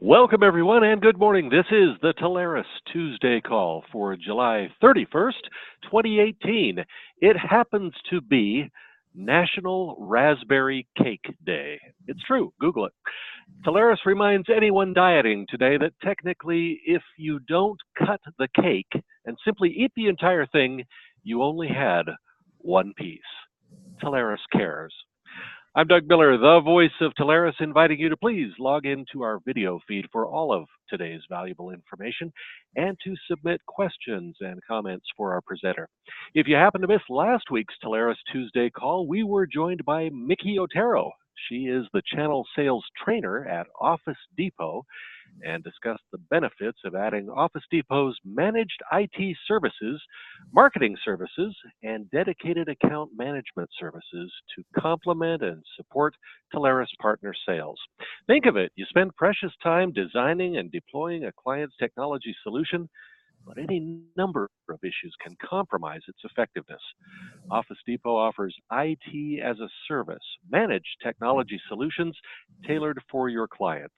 Welcome, everyone, and good morning. This is the Telarus Tuesday call for July 31st, 2018. It happens to be National Raspberry Cake Day. It's true. Google it. Telarus reminds anyone dieting today that technically, if you don't cut the cake and simply eat the entire thing, you only had one piece. Telarus cares. I'm Doug Miller, the voice of Telarus, inviting you to please log into our video feed for all of today's valuable information and to submit questions and comments for our presenter. If you happen to miss last week's Telarus Tuesday call, we were joined by Mickey Otero. She is the channel sales trainer at Office Depot and discussed the benefits of adding Office Depot's managed IT services, marketing services, and dedicated account management services to complement and support Telarus partner sales. Think of it, you spend precious time designing and deploying a client's technology solution, but any number of issues can compromise its effectiveness. Office Depot offers IT as a service, managed technology solutions tailored for your clients.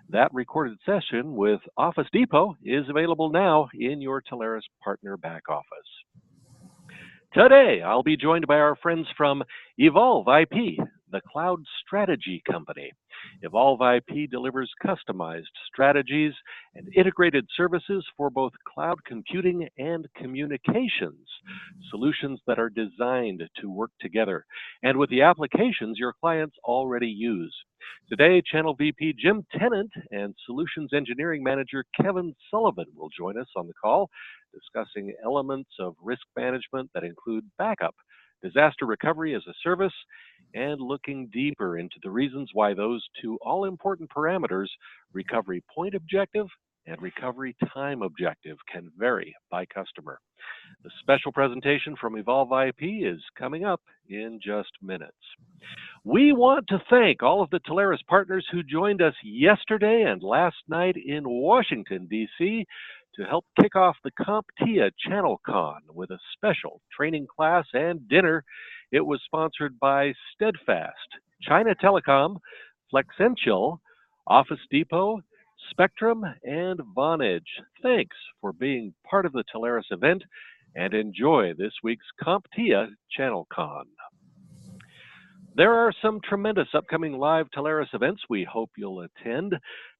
That recorded session with Office Depot is available now in your Telarus partner back office. Today, I'll be joined by our friends from Evolve IP, the cloud strategy company. Evolve IP delivers customized strategies and integrated services for both cloud computing and communications, solutions that are designed to work together and with the applications your clients already use. Today, Channel VP Jim Tennant and Solutions Engineering Manager Kevin Sullivan will join us on the call, discussing elements of risk management that include backup, disaster recovery as a service, and looking deeper into the reasons why those two all-important parameters, recovery point objective and recovery time objective, can vary by customer. The special presentation from Evolve IP is coming up in just minutes. We want to thank all of the Telarus partners who joined us yesterday and last night in Washington, D.C. to help kick off the CompTIA ChannelCon with a special training class and dinner. It was sponsored by Steadfast, China Telecom, Flexential, Office Depot, Spectrum, and Vonage. Thanks for being part of the Telarus event and enjoy this week's CompTIA ChannelCon. There are some tremendous upcoming live Telarus events we hope you'll attend.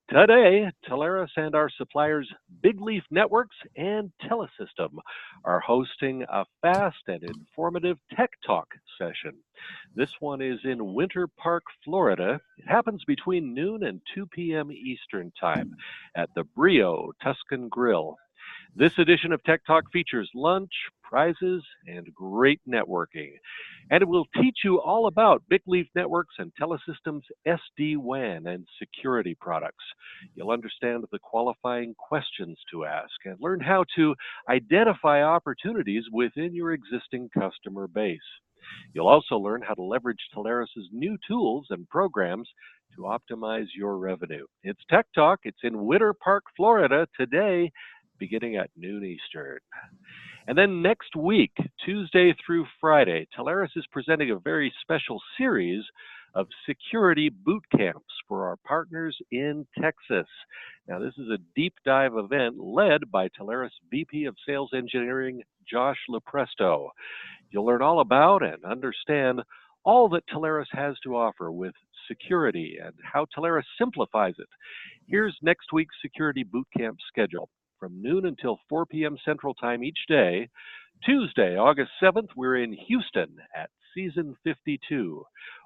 Today, Telarus and our suppliers Big Leaf Networks and Telesystem are hosting a fast and informative Tech Talk session. This one is in Winter Park, Florida. It happens between noon and 2 p.m. Eastern Time at the Brio Tuscan Grill. This edition of Tech Talk features lunch, prizes, and great networking. And it will teach you all about Big Leaf Networks and Telesystem's SD-WAN and security products. You'll understand the qualifying questions to ask and learn how to identify opportunities within your existing customer base. You'll also learn how to leverage Telarus's new tools and programs to optimize your revenue. It's Tech Talk. It's in Winter Park, Florida today, beginning at noon Eastern. And then next week, Tuesday through Friday, Telarus is presenting a very special series of security boot camps for our partners in Texas. Now, this is a deep dive event led by Telarus VP of Sales Engineering, Josh Lupresto. You'll learn all about and understand all that Telarus has to offer with security and how Telarus simplifies it. Here's next week's security boot camp schedule. From noon until 4 p.m. Central Time each day. Tuesday, August 7th, we're in Houston at Season 52.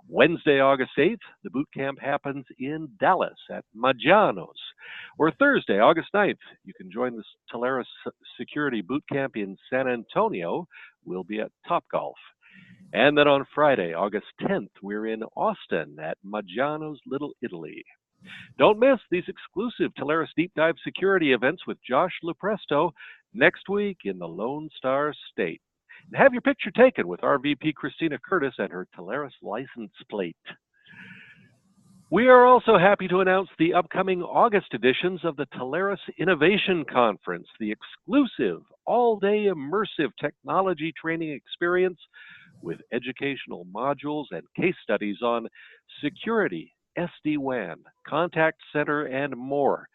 Wednesday, August 8th, the boot camp happens in Dallas at Majanos. Or Thursday, August 9th, you can join the Telarus Security Boot Camp in San Antonio. We'll be at Topgolf. And then on Friday, August 10th, we're in Austin at Majanos, Little Italy. Don't miss these exclusive Telarus Deep Dive security events with Josh Lupresto next week in the Lone Star State. And have your picture taken with RVP Christina Curtis and her Telarus license plate. We are also happy to announce the upcoming August editions of the Telarus Innovation Conference, the exclusive all-day immersive technology training experience with educational modules and case studies on security, SD-WAN, contact center, and more.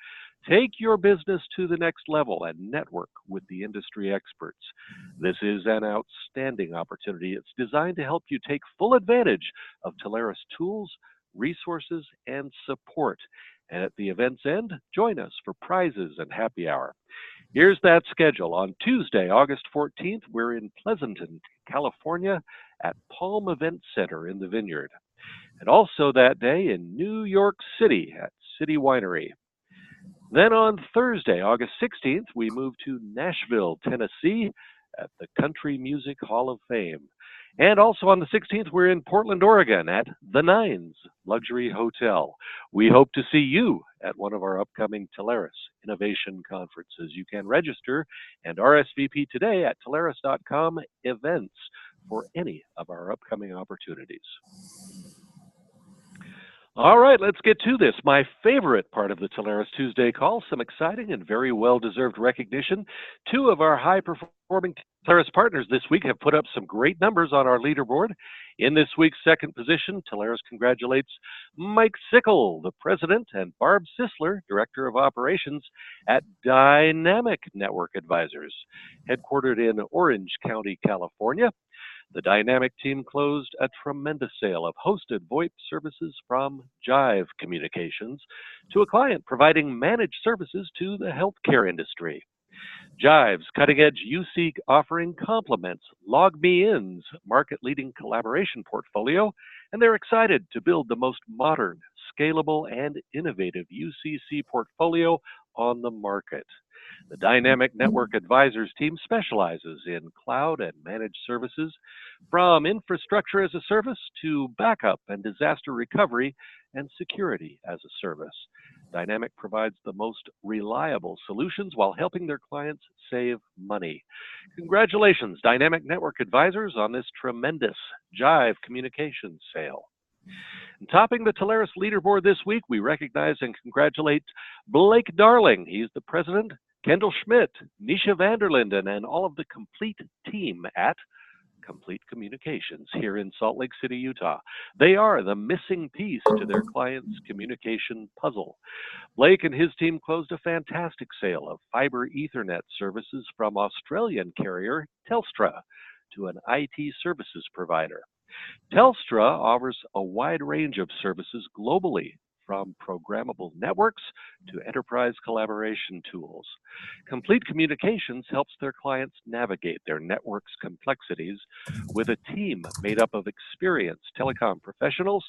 Take your business to the next level and network with the industry experts. This is an outstanding opportunity. It's designed to help you take full advantage of Telarus tools, resources, and support. And at the event's end, join us for prizes and happy hour. Here's that schedule. On Tuesday, August 14th, we're in Pleasanton, California at Palm Event Center in the Vineyard. And also that day in New York City at City Winery. Then on Thursday, August 16th, we move to Nashville, Tennessee at the Country Music Hall of Fame. And also on the 16th, we're in Portland, Oregon at the Nines Luxury Hotel. We hope to see you at one of our upcoming Telarus Innovation Conferences. You can register and RSVP today at Telarus.com events for any of our upcoming opportunities. All right, let's get to this. My favorite part of the Telarus Tuesday call, some exciting and very well-deserved recognition. Two of our high-performing Telarus partners this week have put up some great numbers on our leaderboard. In this week's second position, Telarus congratulates Mike Sickle, the president, and Barb Sisler, director of operations at Dynamic Network Advisors, headquartered in Orange County, California. The Dynamic team closed a tremendous sale of hosted VoIP services from Jive Communications to a client providing managed services to the healthcare industry. Jive's cutting-edge UC offering complements LogMeIn's market-leading collaboration portfolio, and they're excited to build the most modern, scalable, and innovative UCC portfolio on the market. The Dynamic Network Advisors team specializes in cloud and managed services, from infrastructure as a service to backup and disaster recovery and security as a service. Dynamic provides the most reliable solutions while helping their clients save money. Congratulations, Dynamic Network Advisors, on this tremendous Jive Communications sale. And topping the Telarus leaderboard this week, we recognize and congratulate Blake Darling. He's the president, Kendall Schmidt, Nisha Vanderlinden, and all of the complete team at Complete Communications here in Salt Lake City, Utah. They are the missing piece to their client's communication puzzle. Blake and his team closed a fantastic sale of fiber Ethernet services from Australian carrier Telstra to an IT services provider. Telstra offers a wide range of services globally, from programmable networks to enterprise collaboration tools. Complete Communications helps their clients navigate their network's complexities with a team made up of experienced telecom professionals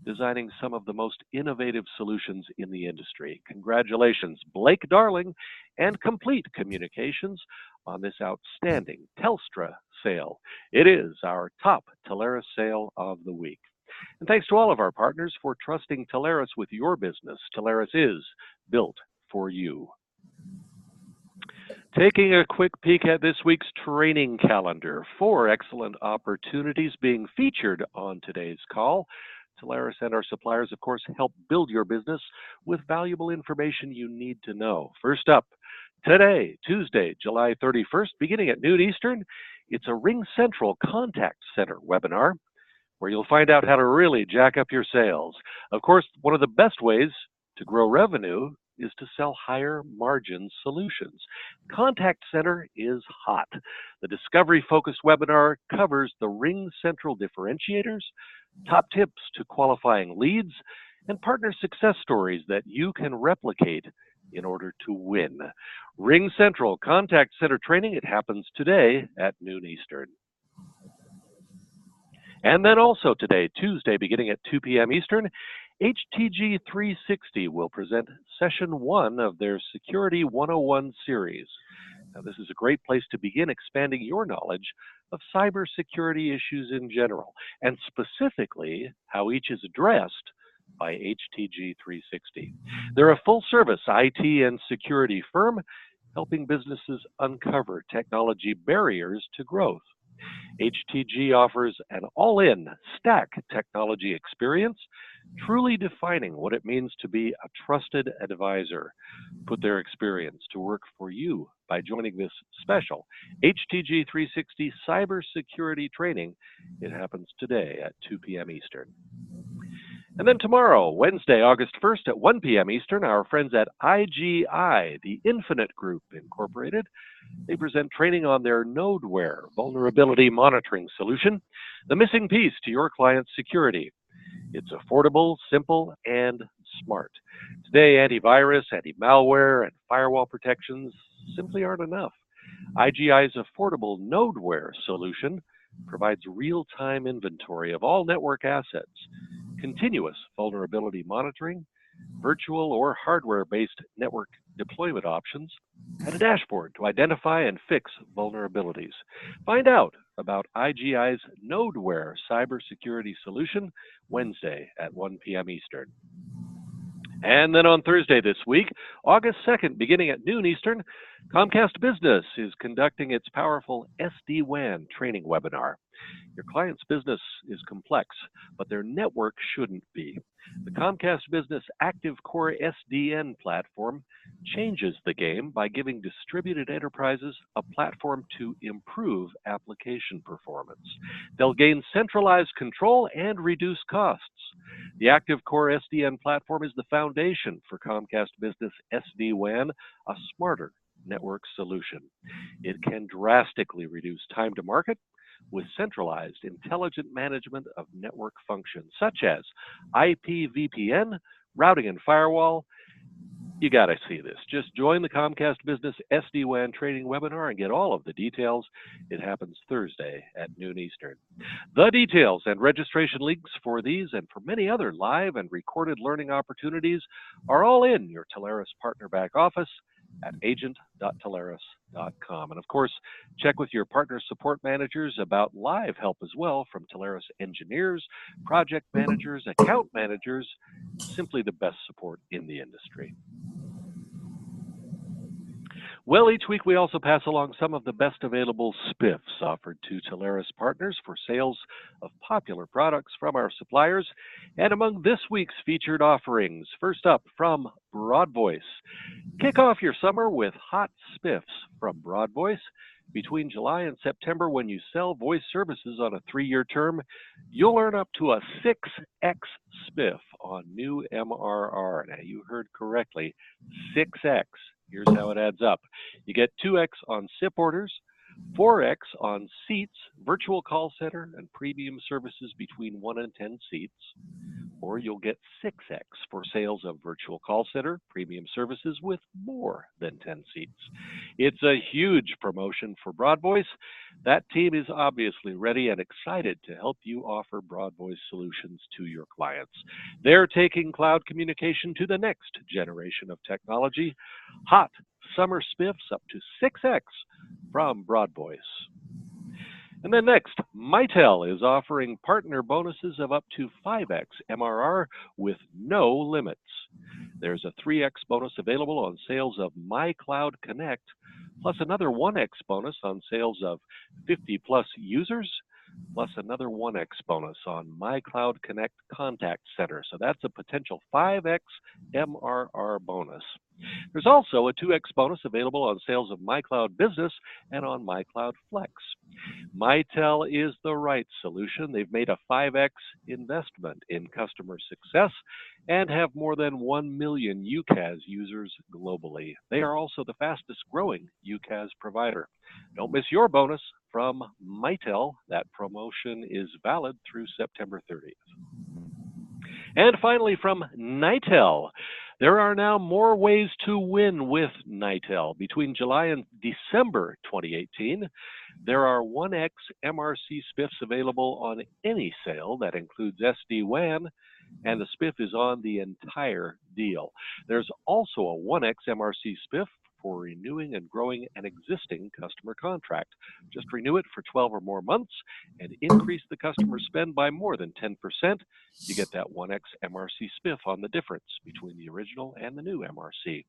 designing some of the most innovative solutions in the industry. Congratulations, Blake Darling and Complete Communications, on this outstanding Telstra sale. It is our top Telarus sale of the week. And thanks to all of our partners for trusting Telarus with your business. Telarus is built for you. Taking a quick peek at this week's training calendar, 4 excellent opportunities being featured on today's call. Telarus and our suppliers, of course, help build your business with valuable information you need to know. First up, today, Tuesday, July 31st, beginning at noon Eastern, it's a RingCentral Contact Center webinar where you'll find out how to really jack up your sales. Of course, one of the best ways to grow revenue is to sell higher margin solutions. Contact Center is hot. The discovery-focused webinar covers the RingCentral differentiators, top tips to qualifying leads, and partner success stories that you can replicate in order to win. RingCentral Contact Center training, it happens today at noon Eastern. And then also today, Tuesday, beginning at 2 p.m. Eastern, HTG 360 will present session 1 of their Security 101 series. Now, this is a great place to begin expanding your knowledge of cybersecurity issues in general, and specifically how each is addressed by HTG 360. They're a full-service IT and security firm helping businesses uncover technology barriers to growth. HTG offers an all-in stack technology experience, truly defining what it means to be a trusted advisor. Put their experience to work for you by joining this special HTG 360 cybersecurity training. It happens today at 2 p.m. Eastern. And then tomorrow, Wednesday, August 1st at 1 p.m. Eastern, our friends at IGI, the Infinite Group Incorporated, they present training on their Nodeware vulnerability monitoring solution, the missing piece to your client's security. It's affordable, simple, and smart. Today, antivirus, anti-malware, and firewall protections simply aren't enough. IGI's affordable Nodeware solution provides real-time inventory of all network assets, continuous vulnerability monitoring, virtual or hardware-based network deployment options, and a dashboard to identify and fix vulnerabilities. Find out about IGI's Nodeware cybersecurity solution Wednesday at 1 p.m. Eastern. And then on Thursday this week, August 2nd, beginning at noon Eastern, Comcast Business is conducting its powerful SD-WAN training webinar. Your client's business is complex, but their network shouldn't be. The Comcast Business Active Core SDN platform changes the game by giving distributed enterprises a platform to improve application performance. They'll gain centralized control and reduce costs. The Active Core SDN platform is the foundation for Comcast Business SD-WAN, a smarter network solution. It can drastically reduce time to market with centralized, intelligent management of network functions such as IP VPN, routing and firewall. You got to see this. Just join the Comcast Business SD-WAN training webinar and get all of the details. It happens Thursday at noon Eastern. The details and registration links for these and for many other live and recorded learning opportunities are all in your Telarus partner back office at agent.telarus.com. And of course, check with your partner support managers about live help as well from Telarus engineers, project managers, account managers, simply the best support in the industry. Well, each week we also pass along some of the best available spiffs offered to Telarus partners for sales of popular products from our suppliers. And among this week's featured offerings, first up from BroadVoice. Kick off your summer with hot spiffs from BroadVoice. Between July and September, when you sell voice services on a 3-year term, you'll earn up to a 6x spiff on new MRR. Now, you heard correctly, 6x. Here's how it adds up. You get 2x on SIP orders, 4x on seats, virtual call center, and premium services between 1 and 10 seats. Or you'll get 6x for sales of virtual call center, premium services with more than 10 seats. It's a huge promotion for BroadVoice. That team is obviously ready and excited to help you offer BroadVoice solutions to your clients. They're taking cloud communication to the next generation of technology. Hot summer spiffs up to 6x from BroadVoice. And then next, Mitel is offering partner bonuses of up to 5x MRR with no limits. There's a 3x bonus available on sales of MyCloud Connect, plus another 1x bonus on sales of 50 plus users, plus another 1x bonus on MyCloud Connect Contact Center. So that's a potential 5x MRR bonus. There's also a 2x bonus available on sales of MyCloud Business and on MyCloud Flex. Mitel is the right solution. They've made a 5x investment in customer success and have more than 1 million UCaaS users globally. They are also the fastest growing UCaaS provider. Don't miss your bonus from Mitel. That promotion is valid through September 30th. And finally from Nitel. There are now more ways to win with Nitel. Between July and December 2018, there are 1x MRC spiffs available on any sale that includes SD-WAN, and the spiff is on the entire deal. There's also a 1x MRC spiff for renewing and growing an existing customer contract. Just renew it for 12 or more months and increase the customer spend by more than 10%. You get that 1x MRC spiff on the difference between the original and the new MRC.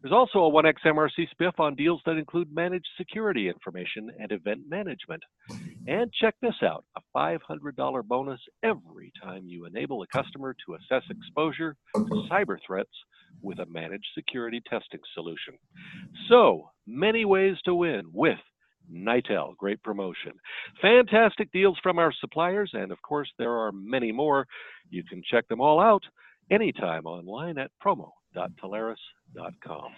There's also a 1x MRC spiff on deals that include managed security information and event management. And check this out, a $500 bonus every time you enable a customer to assess exposure to cyber threats with a managed security testing solution. So many ways to win with Nitel, great promotion. Fantastic deals from our suppliers, and of course, there are many more. You can check them all out anytime online at promo.telarus.com.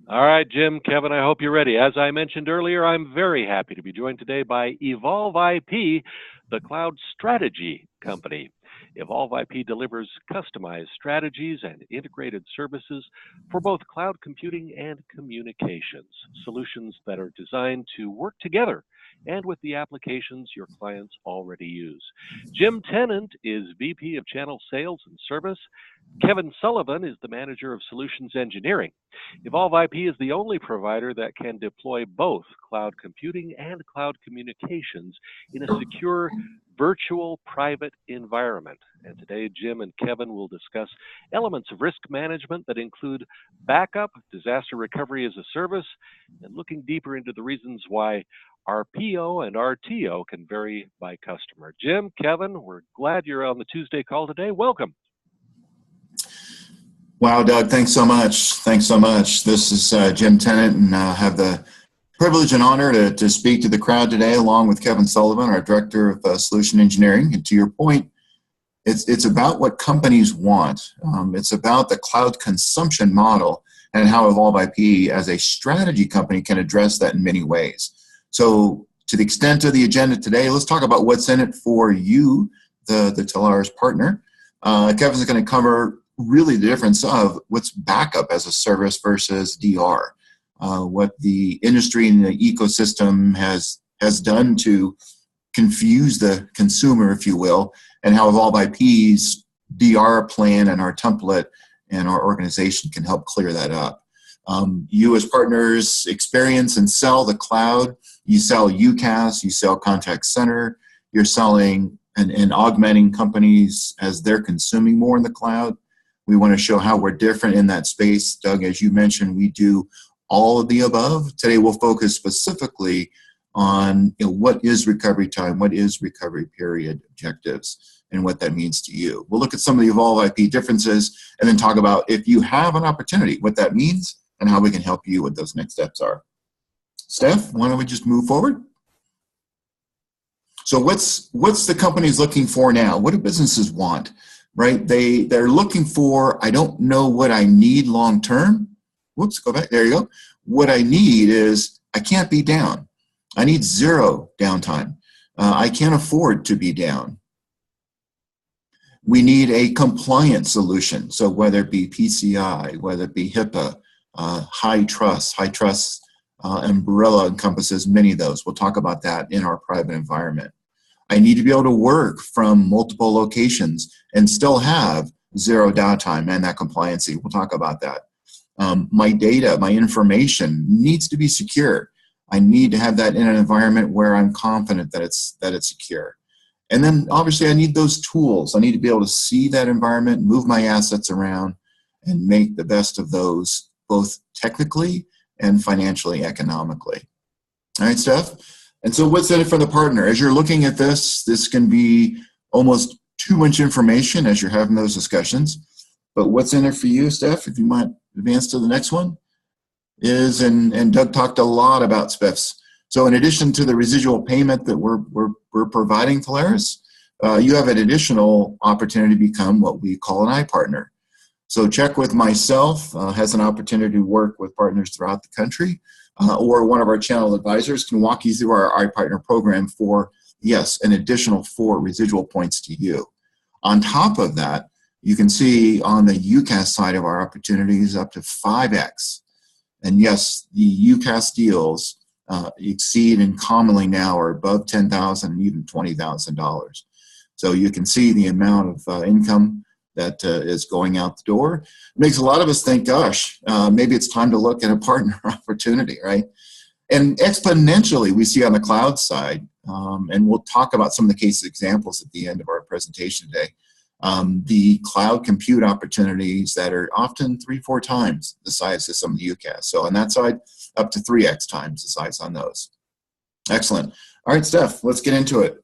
All right, Jim, Kevin, I hope you're ready. As I mentioned earlier, I'm very happy to be joined today by Evolve IP, the cloud strategy company. Evolve IP delivers customized strategies and integrated services for both cloud computing and communications, solutions that are designed to work together and with the applications your clients already use. Jim Tennant is VP of Channel Sales and Service. Kevin Sullivan is the Manager of Solutions Engineering. Evolve IP is the only provider that can deploy both cloud computing and cloud communications in a secure virtual private environment. And today, Jim and Kevin will discuss elements of risk management that include backup, disaster recovery as a service, and looking deeper into the reasons why RPO and RTO can vary by customer. Jim, Kevin, we're glad you're on the Tuesday call today. Welcome. Wow, Doug, thanks so much. Thanks so much. This is Jim Tennant, and I have the privilege and honor to speak to the crowd today, along with Kevin Sullivan, our Director of Solution Engineering. And to your point, it's about what companies want. It's about the cloud consumption model and how Evolve IP as a strategy company can address that in many ways. So to the extent of the agenda today, let's talk about what's in it for you, the Telarus partner. Kevin's going to cover really the difference of what's backup as a service versus DR, what the industry and the ecosystem has done to confuse the consumer, if you will, and how Evolve IP's DR plan and our template and our organization can help clear that up. You as partners experience and sell the cloud. You sell UCaaS, you sell contact center, you're selling and augmenting companies as they're consuming more in the cloud. We want to show how we're different in that space. Doug, as you mentioned, we do all of the above. Today we'll focus specifically on what is recovery time, what is recovery period objectives, and what that means to you. We'll look at some of the Evolve IP differences and then talk about if you have an opportunity, what that means and how we can help you what those next steps are. Steph, why don't we just move forward? So what's the companies looking for now? What do businesses want, right? They're looking for, I don't know what I need long term. Whoops, go back, there you go. What I need is, I can't be down. I need zero downtime. I can't afford to be down. We need a compliant solution. So whether it be PCI, whether it be HIPAA, high trust umbrella encompasses many of those. We'll talk about that in our private environment. I need to be able to work from multiple locations and still have zero downtime and that compliancy. We'll talk about that. My data, my information needs to be secure. I need to have that in an environment where I'm confident that it's secure. And then obviously I need those tools. I need to be able to see that environment, move my assets around, and make the best of those, both technically and financially, economically. All right, Steph? And so what's in it for the partner? As you're looking at this can be almost too much information as you're having those discussions. But what's in it for you, Steph, if you might advance to the next one, is, and Doug talked a lot about SPIFs. So in addition to the residual payment that we're providing Telarus, you have an additional opportunity to become what we call an iPartner. So Check With Myself has an opportunity to work with partners throughout the country, or one of our channel advisors can walk you through our iPartner program for, yes, an additional 4 residual points to you. On top of that, you can see on the UCaaS side of our opportunities up to 5x. And yes, the UCaaS deals exceed and commonly now are above $10,000 and even $20,000. So you can see the amount of income that is going out the door. It makes a lot of us think, gosh, maybe it's time to look at a partner opportunity, right? And exponentially, we see on the cloud side, and we'll talk about some of the case examples at the end of our presentation today, the cloud compute opportunities that are often 3-4 times the size of some of the UCaaS. So on that side, up to 3x times the size on those. Excellent. All right, Steph, let's get into it.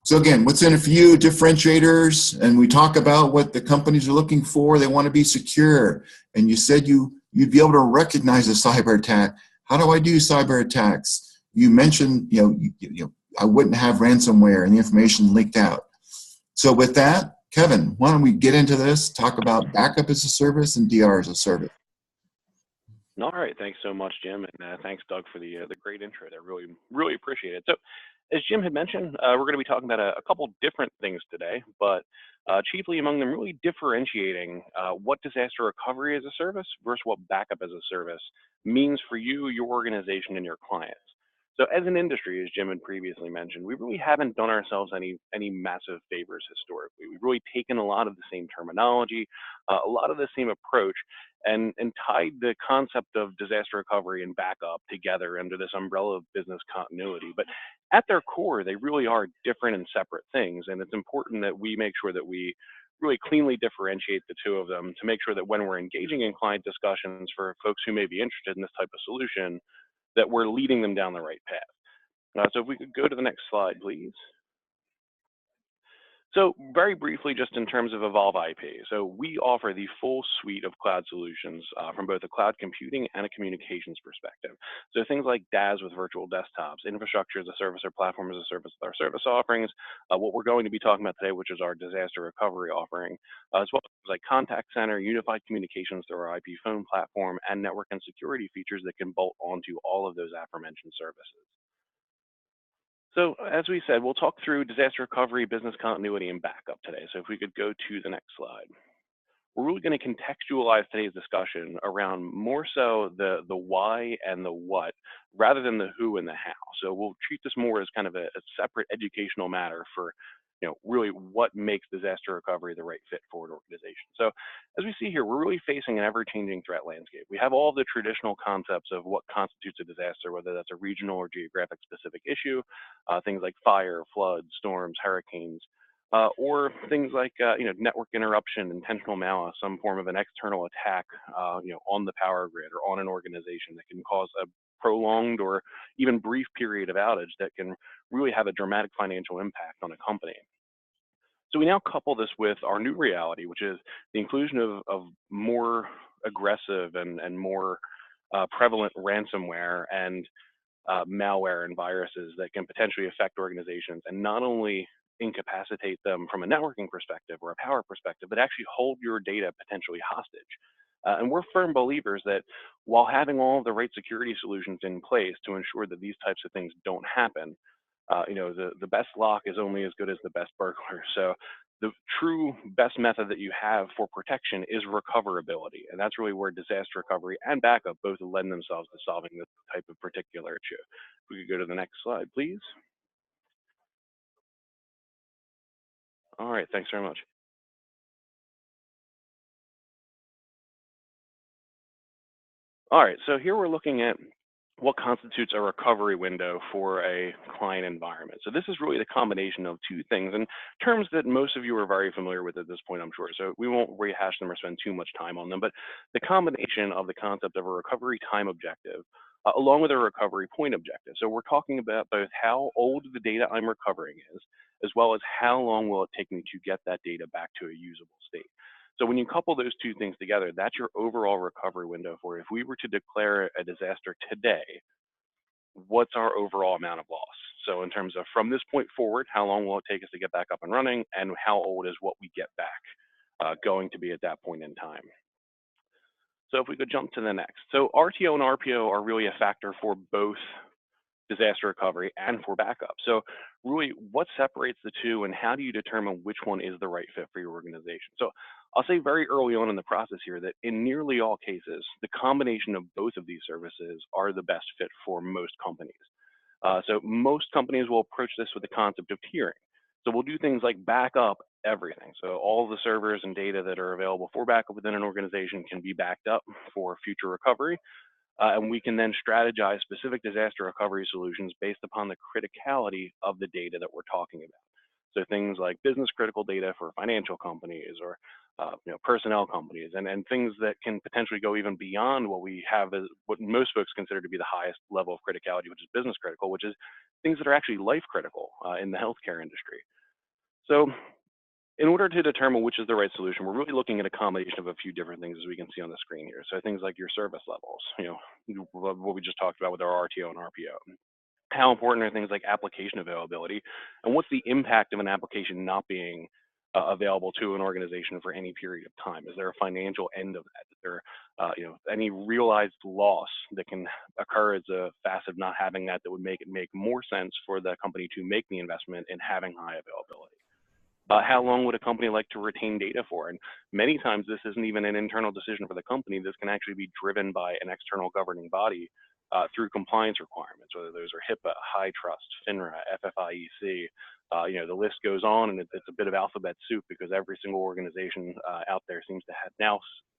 So again, what's in it for you, differentiators, and we talk about what the companies are looking for. They want to be secure. And you said you'd be able to recognize a cyber attack. How do I do cyber attacks? You mentioned, I wouldn't have ransomware and the information leaked out. So with that, Kevin, why don't we get into this, talk about backup as a service and DR as a service. All right, thanks so much, Jim, and thanks, Doug, for the great intro there. Really appreciate it. So, as Jim had mentioned, we're going to be talking about a couple different things today, but chiefly among them, really differentiating what disaster recovery as a service versus what backup as a service means for you, your organization, and your clients. So, as an industry, as Jim had previously mentioned, we really haven't done ourselves any massive favors historically. We've really taken a lot of the same terminology, a lot of the same approach, and tied the concept of disaster recovery and backup together under this umbrella of business continuity. But at their core, they really are different and separate things. And it's important that we make sure that we really cleanly differentiate the two of them to make sure that when we're engaging in client discussions for folks who may be interested in this type of solution, that we're leading them down the right path. So if we could go to the next slide, please. So very briefly, just in terms of Evolve IP, so we offer the full suite of cloud solutions from both a cloud computing and a communications perspective. So things like DAS with virtual desktops, infrastructure as a service or platform as a service with our service offerings, what we're going to be talking about today, which is our disaster recovery offering, as well as like contact center, unified communications through our IP phone platform, and network and security features that can bolt onto all of those aforementioned services. So as we said, we'll talk through disaster recovery, business continuity, and backup today. So if we could go to the next slide. We're really going to contextualize today's discussion around more so the why and the what rather than the who and the how. So we'll treat this more as kind of a separate educational matter for really what makes disaster recovery the right fit for an organization. So as we see here, we're really facing an ever-changing threat landscape. We have all the traditional concepts of what constitutes a disaster, whether that's a regional or geographic specific issue, things like fire, floods, storms, hurricanes, or things like network interruption, intentional malice, some form of an external attack on the power grid or on an organization that can cause a prolonged or even brief period of outage that can really have a dramatic financial impact on a company. So we now couple this with our new reality, which is the inclusion of more aggressive and more prevalent ransomware and malware and viruses that can potentially affect organizations and not only incapacitate them from a networking perspective or a power perspective, but actually hold your data potentially hostage. And we're firm believers that while having all of the right security solutions in place to ensure that these types of things don't happen, the best lock is only as good as the best burglar. So the true best method that you have for protection is recoverability. And that's really where disaster recovery and backup both lend themselves to solving this type of particular issue. If we could go to the next slide, please. All right, thanks very much. All right, so here we're looking at what constitutes a recovery window for a client environment. So this is really the combination of two things, and terms that most of you are very familiar with at this point, I'm sure. So we won't rehash them or spend too much time on them, but the combination of the concept of a recovery time objective along with a recovery point objective. So we're talking about both how old the data I'm recovering is, as well as how long will it take me to get that data back to a usable state. So when you couple those two things together, that's your overall recovery window for if we were to declare a disaster today, what's our overall amount of loss? So in terms of from this point forward, how long will it take us to get back up and running, and how old is what we get back going to be at that point in time? So if we could jump to the next. So RTO and RPO are really a factor for both disaster recovery and for backup. So really, what separates the two and how do you determine which one is the right fit for your organization? So I'll say very early on in the process here that in nearly all cases, the combination of both of these services are the best fit for most companies. So most companies will approach this with the concept of tiering. So we'll do things like back up everything. So all the servers and data that are available for backup within an organization can be backed up for future recovery. And we can then strategize specific disaster recovery solutions based upon the criticality of the data that we're talking about. So things like business critical data for financial companies or personnel companies and things that can potentially go even beyond what we have as what most folks consider to be the highest level of criticality, which is business critical, which is things that are actually life critical in the healthcare industry. So in order to determine which is the right solution, we're really looking at a combination of a few different things, as we can see on the screen here. So things like your service levels, what we just talked about with our RTO and RPO. How important are things like application availability, and what's the impact of an application not being available to an organization for any period of time? Is there a financial end of that? Is there any realized loss that can occur as a facet of not having that would make it make more sense for the company to make the investment in having high availability? How long would a company like to retain data for? And many times this isn't even an internal decision for the company. This can actually be driven by an external governing body through compliance requirements, whether those are HIPAA, HITRUST, FINRA, FFIEC. The list goes on, and it's a bit of alphabet soup because every single organization out there seems to have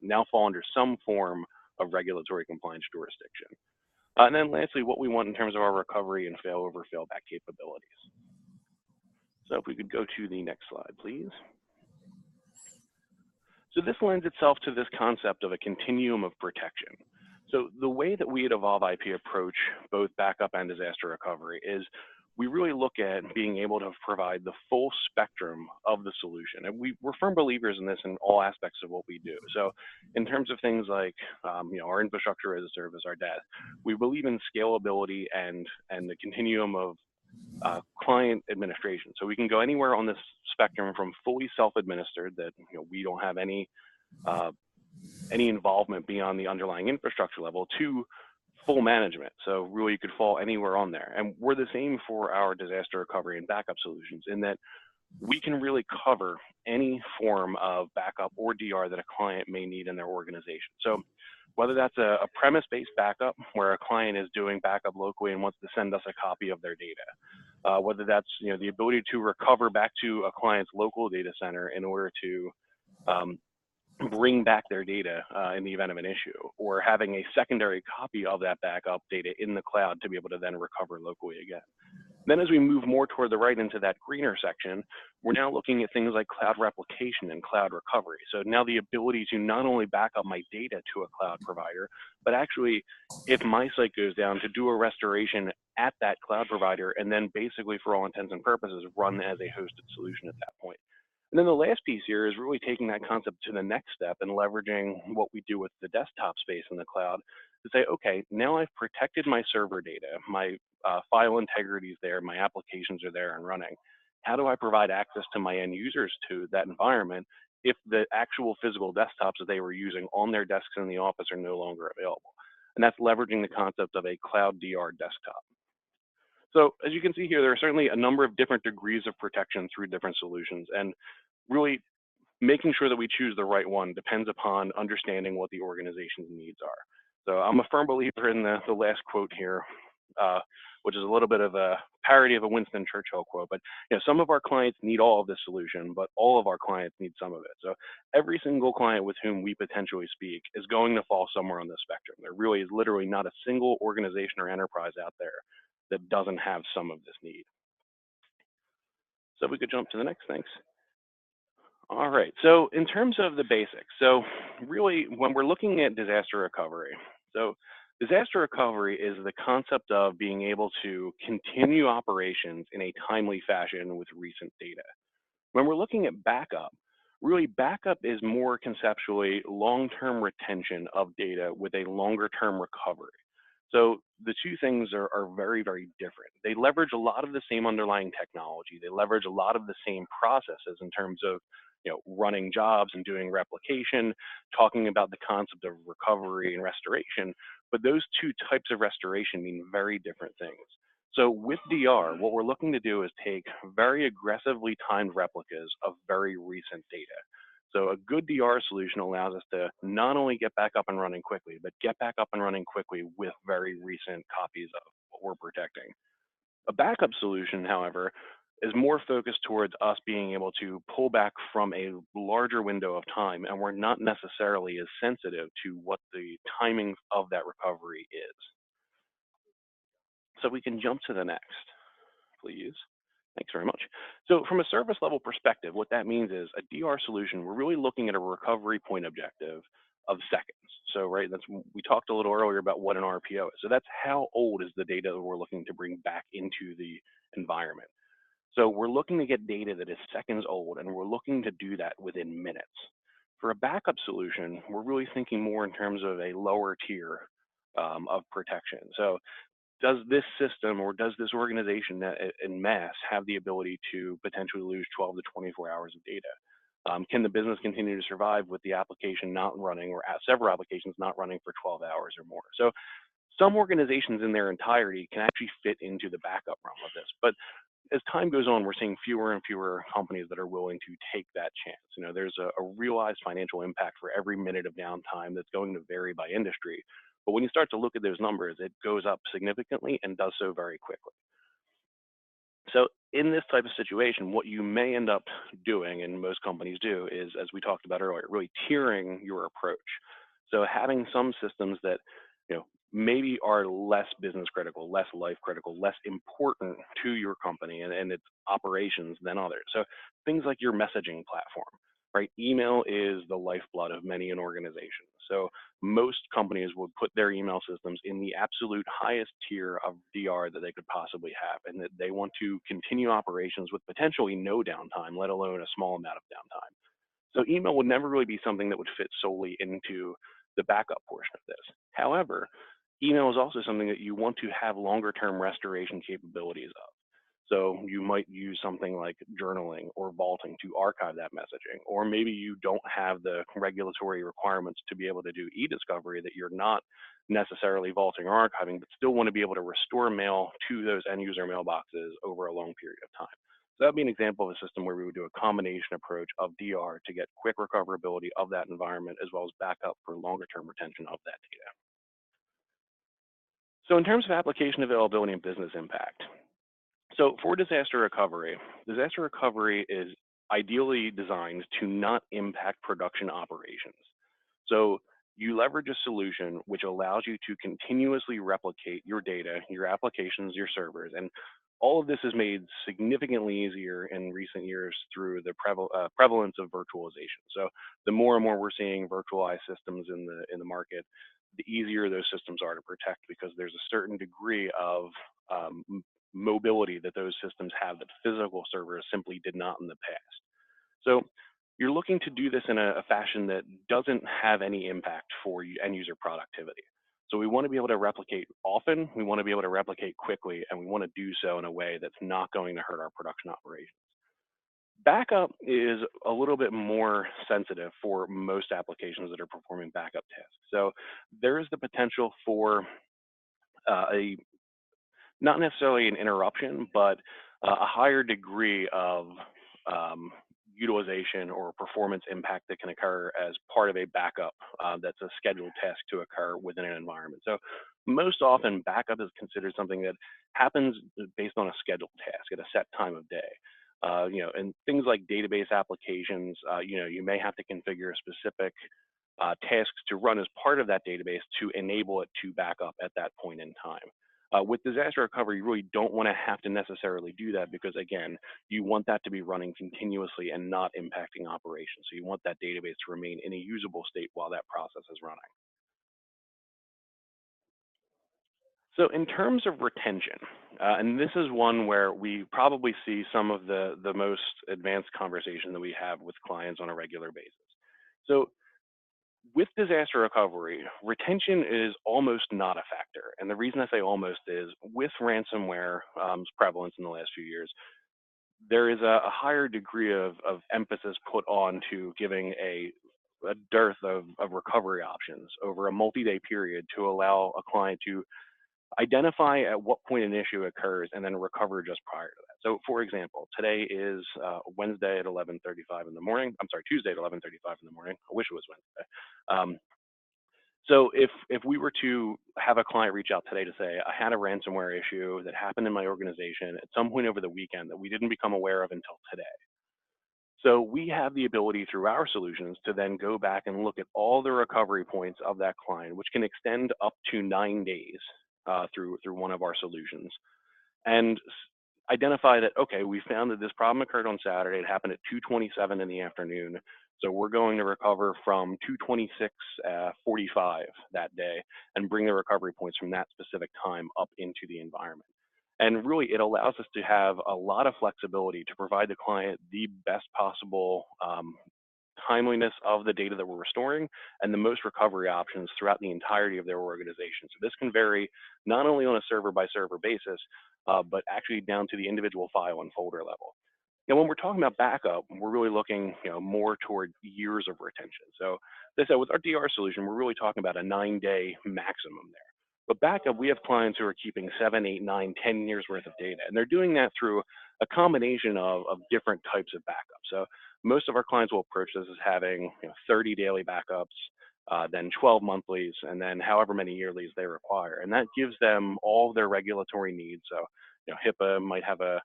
now fall under some form of regulatory compliance jurisdiction. And then lastly, what we want in terms of our recovery and failover, failback capabilities. So if we could go to the next slide, please. So this lends itself to this concept of a continuum of protection. So the way that we at Evolve IP approach both backup and disaster recovery is we really look at being able to provide the full spectrum of the solution. And we're firm believers in this in all aspects of what we do. So in terms of things like our infrastructure as a service, our DaaS, we believe in scalability and the continuum of client administration. So we can go anywhere on this spectrum from fully self-administered, that we don't have any involvement beyond the underlying infrastructure level, to full management. So really you could fall anywhere on there. And we're the same for our disaster recovery and backup solutions, in that we can really cover any form of backup or DR that a client may need in their organization. So whether that's a premise-based backup where a client is doing backup locally and wants to send us a copy of their data, whether that's the ability to recover back to a client's local data center in order to bring back their data in the event of an issue, or having a secondary copy of that backup data in the cloud to be able to then recover locally again. Then as we move more toward the right into that greener section, we're now looking at things like cloud replication and cloud recovery. So now the ability to not only back up my data to a cloud provider, but actually, if my site goes down, to do a restoration at that cloud provider, and then basically, for all intents and purposes, run as a hosted solution at that point. And then the last piece here is really taking that concept to the next step and leveraging what we do with the desktop space in the cloud to say, okay, now I've protected my server data, my file integrity is there, my applications are there and running. How do I provide access to my end users to that environment if the actual physical desktops that they were using on their desks in the office are no longer available? And that's leveraging the concept of a cloud DR desktop. So as you can see here, there are certainly a number of different degrees of protection through different solutions, and really making sure that we choose the right one depends upon understanding what the organization's needs are. So I'm a firm believer in the last quote here, which is a little bit of a parody of a Winston Churchill quote, but some of our clients need all of this solution, but all of our clients need some of it. So every single client with whom we potentially speak is going to fall somewhere on the spectrum. There really is literally not a single organization or enterprise out there that doesn't have some of this need. So if we could jump to the next, thanks. All right, so in terms of the basics, so really when we're looking at disaster recovery, so disaster recovery is the concept of being able to continue operations in a timely fashion with recent data. When we're looking at backup, really backup is more conceptually long-term retention of data with a longer-term recovery. So the two things are very, very different. They leverage a lot of the same underlying technology. They leverage a lot of the same processes in terms of running jobs and doing replication, talking about the concept of recovery and restoration. But those two types of restoration mean very different things. So with DR, what we're looking to do is take very aggressively timed replicas of very recent data. So a good DR solution allows us to not only get back up and running quickly, but get back up and running quickly with very recent copies of what we're protecting. A backup solution, however, is more focused towards us being able to pull back from a larger window of time, and we're not necessarily as sensitive to what the timing of that recovery is. So we can jump to the next, please. Thanks very much. So from a service level perspective, what that means is a DR solution, we're really looking at a recovery point objective of seconds. So right, we talked a little earlier about what an RPO is. So that's how old is the data that we're looking to bring back into the environment. So we're looking to get data that is seconds old, and we're looking to do that within minutes. For a backup solution, we're really thinking more in terms of a lower tier of protection. So does this system or does this organization en masse have the ability to potentially lose 12 to 24 hours of data? Can the business continue to survive with the application not running or several applications not running for 12 hours or more? So some organizations in their entirety can actually fit into the backup realm of this. But as time goes on, we're seeing fewer and fewer companies that are willing to take that chance. You know, there's a realized financial impact for every minute of downtime that's going to vary by industry. But when you start to look at those numbers, it goes up significantly and does so very quickly. So in this type of situation, what you may end up doing, and most companies do, is, as we talked about earlier, really tiering your approach. So having some systems that, maybe are less business critical, less life critical, less important to your company and its operations than others. So things like your messaging platform, right? Email is the lifeblood of many an organization. So most companies would put their email systems in the absolute highest tier of DR that they could possibly have, and that they want to continue operations with potentially no downtime, let alone a small amount of downtime. So email would never really be something that would fit solely into the backup portion of this. However, email is also something that you want to have longer term restoration capabilities of. So you might use something like journaling or vaulting to archive that messaging, or maybe you don't have the regulatory requirements to be able to do e-discovery, that you're not necessarily vaulting or archiving, but still want to be able to restore mail to those end user mailboxes over a long period of time. So that would be an example of a system where we would do a combination approach of DR to get quick recoverability of that environment, as well as backup for longer term retention of that data. So in terms of application availability and business impact, so for disaster recovery is ideally designed to not impact production operations. So you leverage a solution which allows you to continuously replicate your data, your applications, your servers, and all of this is made significantly easier in recent years through the prevalence of virtualization. So the more and more we're seeing virtualized systems in the market, the easier those systems are to protect, because there's a certain degree of mobility that those systems have that physical servers simply did not in the past. So you're looking to do this in a fashion that doesn't have any impact for end user productivity. So we want to be able to replicate often, we want to be able to replicate quickly, and we want to do so in a way that's not going to hurt our production operations. Backup is a little bit more sensitive for most applications that are performing backup tasks. So there is the potential for not necessarily an interruption, but a higher degree of utilization or performance impact that can occur as part of a backup that's a scheduled task to occur within an environment. So most often backup is considered something that happens based on a scheduled task at a set time of day. And things like database applications, you may have to configure specific tasks to run as part of that database to enable it to back up at that point in time. With disaster recovery, you really don't want to have to necessarily do that, because again, you want that to be running continuously and not impacting operations. So you want that database to remain in a usable state while that process is running. So in terms of retention, and this is one where we probably see some of the most advanced conversation that we have with clients on a regular basis. So with disaster recovery, retention is almost not a factor. And the reason I say almost is, with ransomware's prevalence in the last few years, there is a higher degree of emphasis put on to giving a dearth of recovery options over a multi-day period to allow a client to identify at what point an issue occurs and then recover just prior to that. So for example, today is Wednesday at 11:35 in the morning. I'm sorry, Tuesday at 11:35 in the morning. I wish it was Wednesday. So if we were to have a client reach out today to say, I had a ransomware issue that happened in my organization at some point over the weekend that we didn't become aware of until today. So we have the ability through our solutions to then go back and look at all the recovery points of that client, which can extend up to 9 days through one of our solutions, and identify that, okay, we found that this problem occurred on Saturday. It happened at 2:27 in the afternoon. So we're going to recover from 2:26:45 that day and bring the recovery points from that specific time up into the environment. And really, it allows us to have a lot of flexibility to provide the client the best possible timeliness of the data that we're restoring and the most recovery options throughout the entirety of their organization. So this can vary not only on a server by server basis, but actually down to the individual file and folder level. Now, when we're talking about backup, we're really looking, more toward years of retention. So, as I said, with our DR solution, we're really talking about a 9-day maximum there. But backup, we have clients who are keeping 7, 8, 9, 10 years worth of data, and they're doing that through a combination of different types of backup. So, most of our clients will approach this as having 30 daily backups, then 12 monthlies, and then however many yearlies they require. And that gives them all of their regulatory needs. So, HIPAA might have a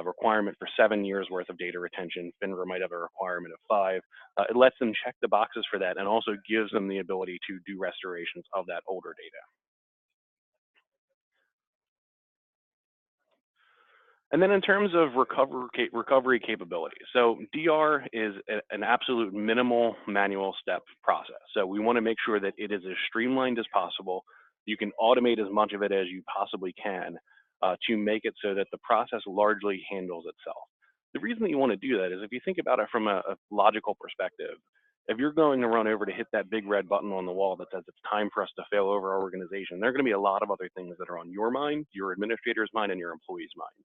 requirement for 7 years worth of data retention. FINRA might have a requirement of 5. It lets them check the boxes for that and also gives them the ability to do restorations of that older data. And then in terms of recovery capabilities, so DR is an absolute minimal manual step process. So we want to make sure that it is as streamlined as possible. You can automate as much of it as you possibly can to make it so that the process largely handles itself. The reason that you want to do that is if you think about it from a logical perspective, if you're going to run over to hit that big red button on the wall that says it's time for us to fail over our organization, there are going to be a lot of other things that are on your mind, your administrator's mind, and your employee's mind.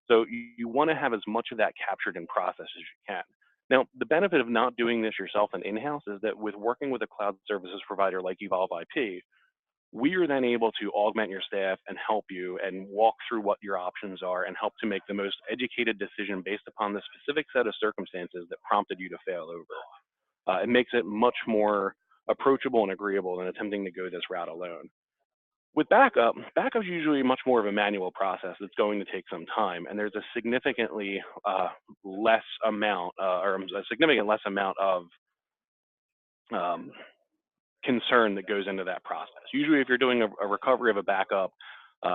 So you want to have as much of that captured in process as you can. Now, the benefit of not doing this yourself and in-house is that with working with a cloud services provider like Evolve IP, we are then able to augment your staff and help you and walk through what your options are and help to make the most educated decision based upon the specific set of circumstances that prompted you to fail over. It makes it much more approachable and agreeable than attempting to go this route alone. With backup is usually much more of a manual process that's going to take some time, and there's a significantly less amount, or a significant less amount of concern that goes into that process. Usually, if you're doing a recovery of a backup,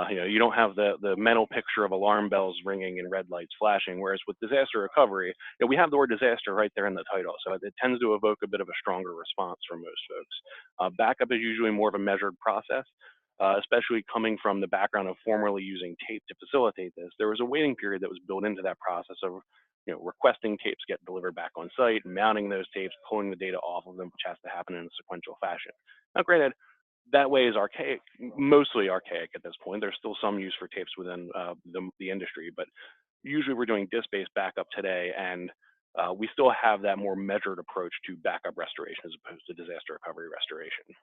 you don't have the mental picture of alarm bells ringing and red lights flashing. Whereas with disaster recovery, we have the word disaster right there in the title, so it tends to evoke a bit of a stronger response from most folks. Backup is usually more of a measured process. Especially coming from the background of formerly using tape to facilitate this, there was a waiting period that was built into that process of requesting tapes get delivered back on site, mounting those tapes, pulling the data off of them, which has to happen in a sequential fashion. Now, granted, that way is archaic, mostly archaic at this point. There's still some use for tapes within the industry, but usually we're doing disk-based backup today, and we still have that more measured approach to backup restoration as opposed to disaster recovery restoration.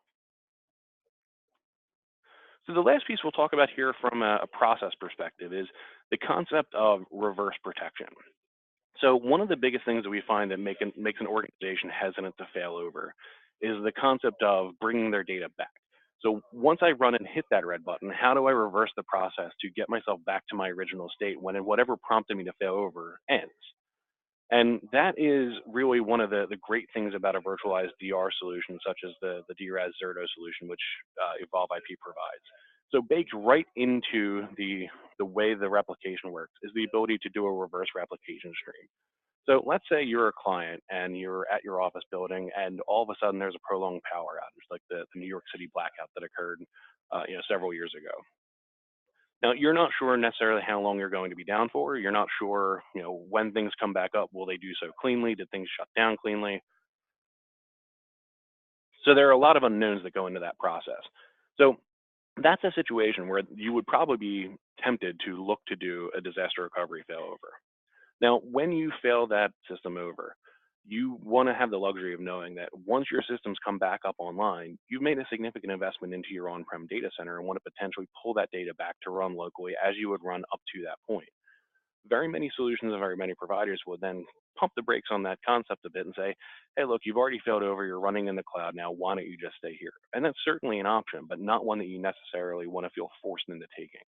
So the last piece we'll talk about here from a process perspective is the concept of reverse protection. So one of the biggest things that we find that makes an organization hesitant to fail over is the concept of bringing their data back. So once I run and hit that red button, how do I reverse the process to get myself back to my original state when whatever prompted me to fail over ends? And that is really one of the great things about a virtualized DR solution, such as the DRAS Zerto solution, which Evolve IP provides. So baked right into the way the replication works is the ability to do a reverse replication stream. So let's say you're a client and you're at your office building and all of a sudden there's a prolonged power outage, like the New York City blackout that occurred several years ago. Now, you're not sure necessarily how long you're going to be down for. You're not sure, when things come back up, will they do so cleanly? Did things shut down cleanly? So there are a lot of unknowns that go into that process. So that's a situation where you would probably be tempted to look to do a disaster recovery failover. Now, when you fail that system over, you want to have the luxury of knowing that once your systems come back up online, you've made a significant investment into your on-prem data center and want to potentially pull that data back to run locally as you would run up to that point. Very many solutions and very many providers would then pump the brakes on that concept a bit and say, hey, look, you've already failed over, you're running in the cloud now, why don't you just stay here? And that's certainly an option, but not one that you necessarily want to feel forced into taking.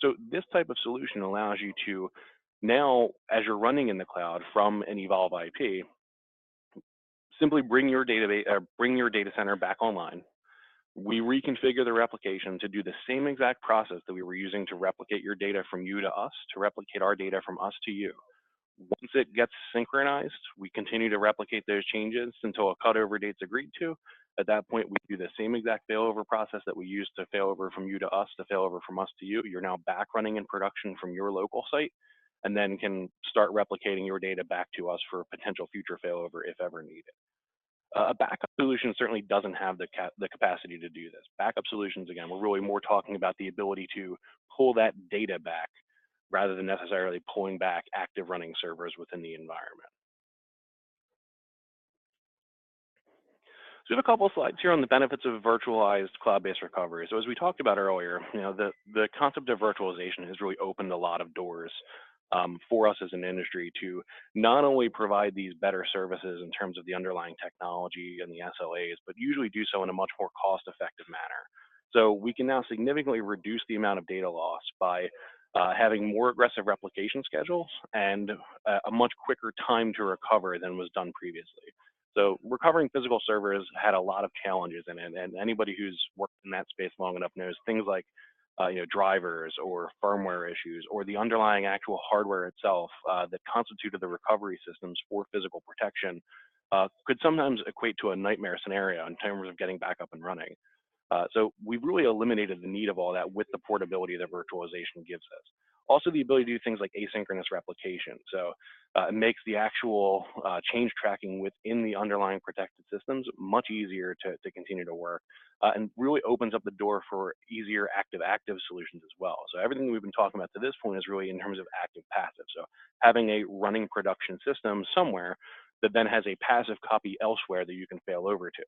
So this type of solution allows you to now, as you're running in the cloud from an Evolve IP, simply bring your data center back online. We reconfigure the replication to do the same exact process that we were using to replicate your data from you to us, to replicate our data from us to you. Once it gets synchronized, we continue to replicate those changes until a cutover date's agreed to, At that point, we do the same exact failover process that we used to failover from you to us, to failover from us to you. You're now back running in production from your local site, and then can start replicating your data back to us for potential future failover if ever needed. A backup solution certainly doesn't have the capacity to do this. Backup solutions, again, we're really more talking about the ability to pull that data back rather than necessarily pulling back active running servers within the environment. So we have a couple of slides here on the benefits of virtualized cloud-based recovery. So as we talked about earlier, the concept of virtualization has really opened a lot of doors for us as an industry to not only provide these better services in terms of the underlying technology and the SLAs, but usually do so in a much more cost-effective manner. So we can now significantly reduce the amount of data loss by having more aggressive replication schedules and a much quicker time to recover than was done previously. So recovering physical servers had a lot of challenges in it, and anybody who's worked in that space long enough knows things like drivers or firmware issues or the underlying actual hardware itself that constituted the recovery systems for physical protection could sometimes equate to a nightmare scenario in terms of getting back up and running. So we've really eliminated the need of all that with the portability that virtualization gives us. Also, the ability to do things like asynchronous replication. So it makes the actual change tracking within the underlying protected systems much easier to continue to work, and really opens up the door for easier active-active solutions as well. So everything we've been talking about to this point is really in terms of active-passive. So having a running production system somewhere that then has a passive copy elsewhere that you can fail over to.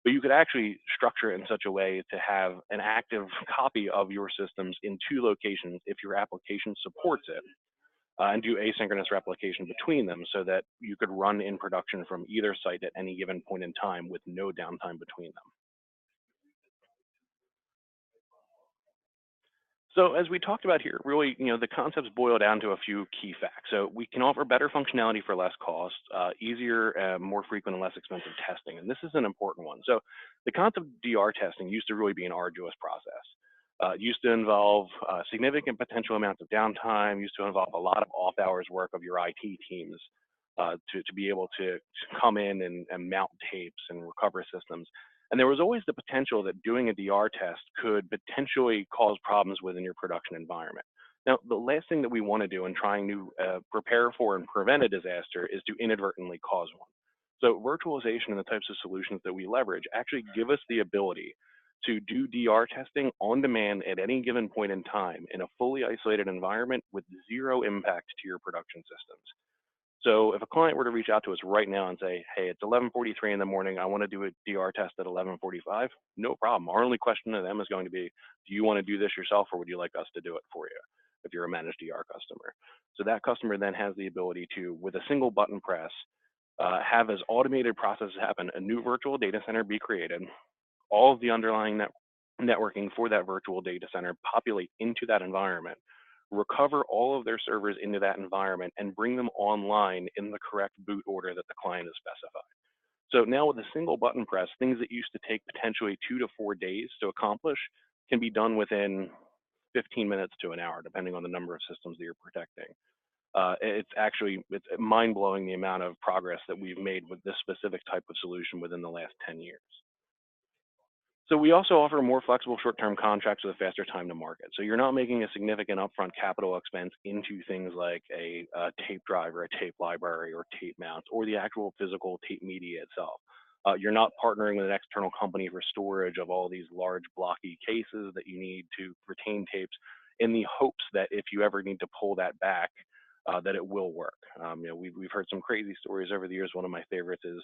But you could actually structure it in such a way to have an active copy of your systems in two locations if your application supports it, and do asynchronous replication between them so that you could run in production from either site at any given point in time with no downtime between them. So as we talked about here, really, the concepts boil down to a few key facts. So we can offer better functionality for less cost, easier, more frequent and less expensive testing. And this is an important one. So the concept of DR testing used to really be an arduous process. It used to involve significant potential amounts of downtime, used to involve a lot of off hours work of your IT teams to be able to come in and mount tapes and recover systems. And there was always the potential that doing a DR test could potentially cause problems within your production environment. Now, the last thing that we want to do in trying to prepare for and prevent a disaster is to inadvertently cause one. So virtualization and the types of solutions that we leverage actually give us the ability to do DR testing on demand at any given point in time in a fully isolated environment with zero impact to your production systems. So if a client were to reach out to us right now and say, hey, it's 11:43 in the morning, I want to do a DR test at 11:45, no problem. Our only question to them is going to be, do you want to do this yourself or would you like us to do it for you if you're a managed DR customer? So that customer then has the ability to, with a single button press, have as automated processes happen, a new virtual data center be created, all of the underlying networking for that virtual data center populate into that environment, recover all of their servers into that environment, and bring them online in the correct boot order that the client has specified. So now with a single button press, things that used to take potentially 2 to 4 days to accomplish can be done within 15 minutes to an hour, depending on the number of systems that you're protecting. It's mind-blowing the amount of progress that we've made with this specific type of solution within the last 10 years. So we also offer more flexible short-term contracts with a faster time to market. So you're not making a significant upfront capital expense into things like a tape drive or a tape library or tape mounts or the actual physical tape media itself. You're not partnering with an external company for storage of all these large blocky cases that you need to retain tapes in the hopes that if you ever need to pull that back, that it will work. We've heard some crazy stories over the years. One of my favorites is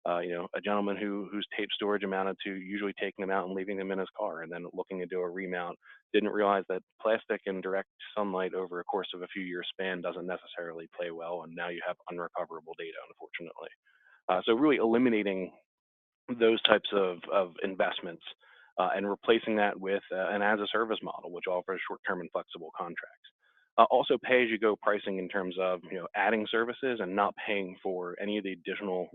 a gentleman whose tape storage amounted to usually taking them out and leaving them in his car and then looking to do a remount, didn't realize that plastic in direct sunlight over a course of a few years span doesn't necessarily play well, and now you have unrecoverable data, unfortunately. So really eliminating those types of investments and replacing that with an as-a-service model, which offers short-term and flexible contracts. Also pay-as-you-go pricing in terms of adding services and not paying for any of the additional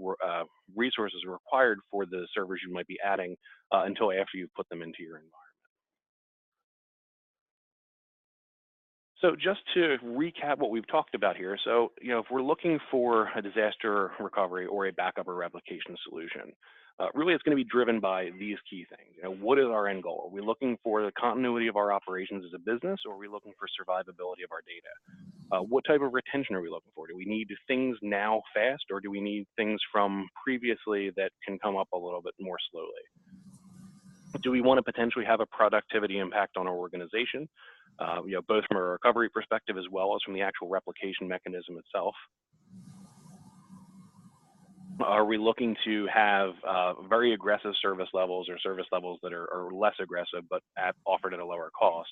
resources required for the servers you might be adding until after you've put them into your environment. So just to recap what we've talked about here, so if we're looking for a disaster recovery or a backup or replication solution, really it's going to be driven by these key things. What is our end goal? Are we looking for the continuity of our operations as a business, or are we looking for survivability of our data? What type of retention are we looking for? Do we need things now fast, or do we need things from previously that can come up a little bit more slowly? Do we want to potentially have a productivity impact on our organization, both from a recovery perspective as well as from the actual replication mechanism itself? Are we looking to have very aggressive service levels, or service levels that are less aggressive but offered at a lower cost?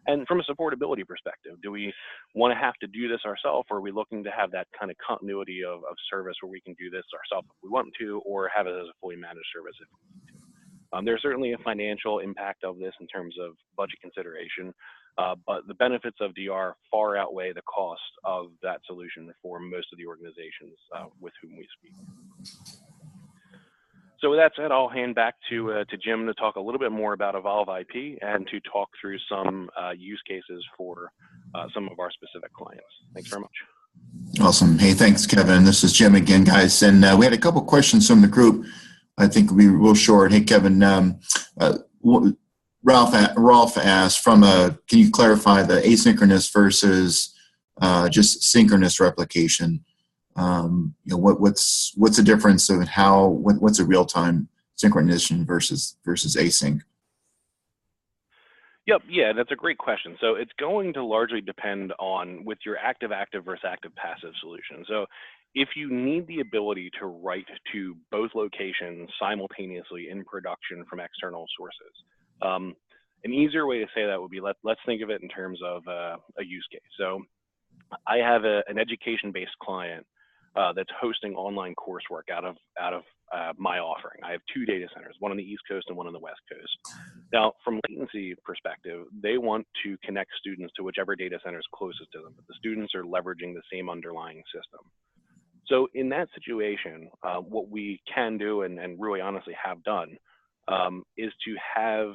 And from a supportability perspective, do we want to have to do this ourselves, or are we looking to have that kind of continuity of service where we can do this ourselves if we want to, or have it as a fully managed service if we need to? There's certainly a financial impact of this in terms of budget consideration, but the benefits of DR far outweigh the cost of that solution for most of the organizations with whom we speak. So with that said, I'll hand back to Jim to talk a little bit more about Evolve IP and to talk through some use cases for some of our specific clients. Thanks very much. Awesome. Hey, thanks, Kevin. This is Jim again, guys. And we had a couple questions from the group. I think we were real short. Hey, Kevin, Ralph asked, can you clarify the asynchronous versus just synchronous replication? What's the difference of what's a real-time synchronization versus async? Yep, yeah, that's a great question. So it's going to largely depend on with your active-active versus active-passive solution. So if you need the ability to write to both locations simultaneously in production from external sources, an easier way to say that would be, let's think of it in terms of a use case. So I have an education-based client that's hosting online coursework out of my offering. I have two data centers, one on the East Coast and one on the West Coast. Now, from latency perspective, they want to connect students to whichever data center is closest to them, but the students are leveraging the same underlying system. So in that situation, what we can do and really honestly have done is to have